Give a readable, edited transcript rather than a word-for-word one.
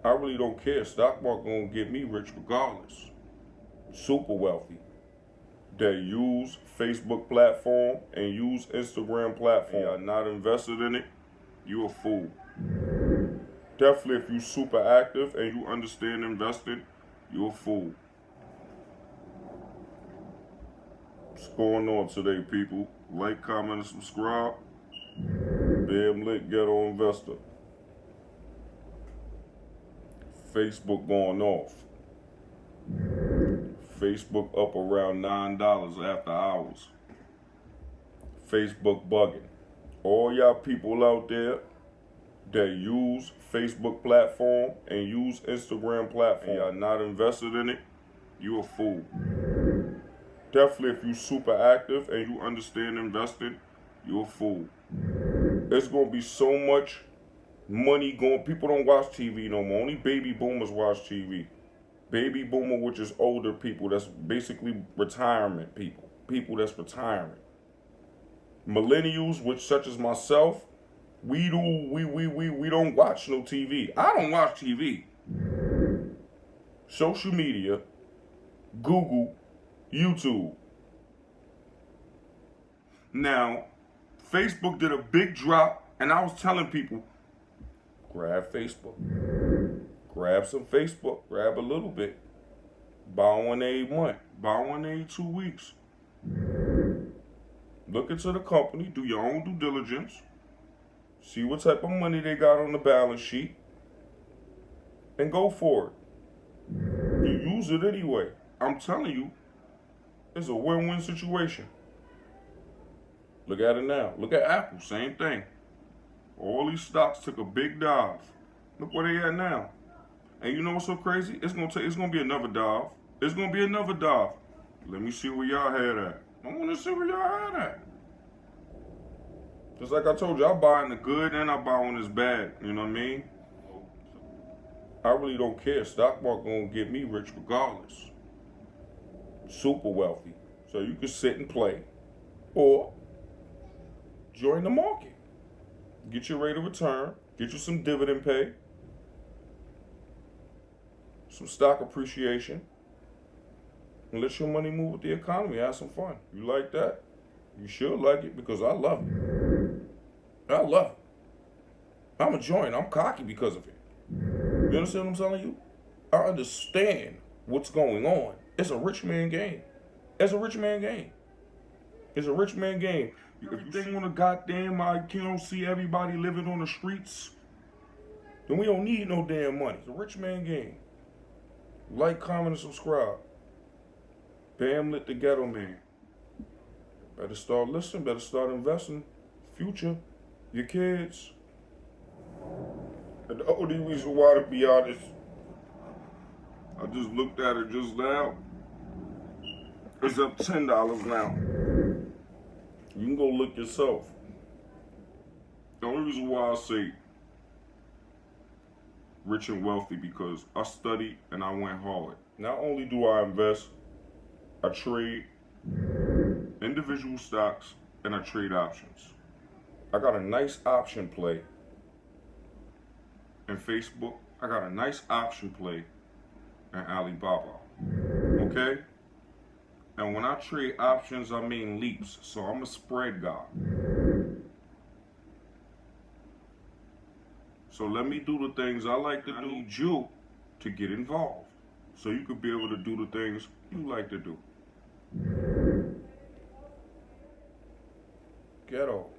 I really don't care. Stock market gonna get me rich regardless. Super wealthy. That use Facebook platform and use Instagram platform. Y'all not invested in it, you a fool. Definitely if you super active and you understand investing, you a fool. What's going on today, people? Like, comment, and subscribe. Damn lit ghetto investor. Facebook going off. Facebook up around $9 after hours. Facebook bugging. All y'all people out there that use Facebook platform and use Instagram platform, and y'all not invested in it, you a fool. Definitely if you super active and you understand investing, you a fool. There's gonna be so much money going. People don't watch TV no more. Only baby boomers watch TV. Baby boomer, which is older people, that's basically retirement people. People that's retirement. Millennials, which such as myself, we don't watch no TV. I don't watch TV. Social media, Google, YouTube. Now, Facebook did a big drop, and I was telling people, grab Facebook. Grab some Facebook. Grab a little bit. Buy one every month. Buy one every 2 weeks. Look into the company. Do your own due diligence. See what type of money they got on the balance sheet. And go for it. You use it anyway. I'm telling you, it's a win-win situation. Look at it now. Look at Apple. Same thing. All these stocks took a big dive. Look where they at now. And you know what's so crazy? It's gonna be another dive. It's gonna be another dive. Let me see where y'all had at. I wanna see where y'all had at. Just like I told you, I'm buying the good and I buy when it's bad. You know what I mean? I really don't care. Stock market gonna get me rich regardless. Super wealthy. So you can sit and play. Or join the market. Get your rate of return. Get you some dividend pay. Some stock appreciation, and let your money move with the economy. Have some fun. You like that? You should like it because I love it. I love it. I'm enjoying it. I'm cocky because of it. You understand what I'm telling you? I understand what's going on. It's a rich man game. It's a rich man game. It's a rich man game. Everything on a goddamn, I can't see everybody living on the streets. Then we don't need no damn money. It's a rich man game. Like, comment, and subscribe. Bam lit the ghetto man. Better start listening, better start investing. Future, your kids. And the only reason why, to be honest, I just looked at it just now. It's up $10 now. You can go look yourself. The only reason why I say rich and wealthy because I studied and I went hard. Not only do I invest, I trade individual stocks and I trade options. I got a nice option play in Facebook. I got a nice option play in Alibaba. Okay? And when I trade options, I mean leaps. So I'm a spread guy. So let me do the things I like to do. I need you to get involved so you could be able to do the things you like to do. Ghetto.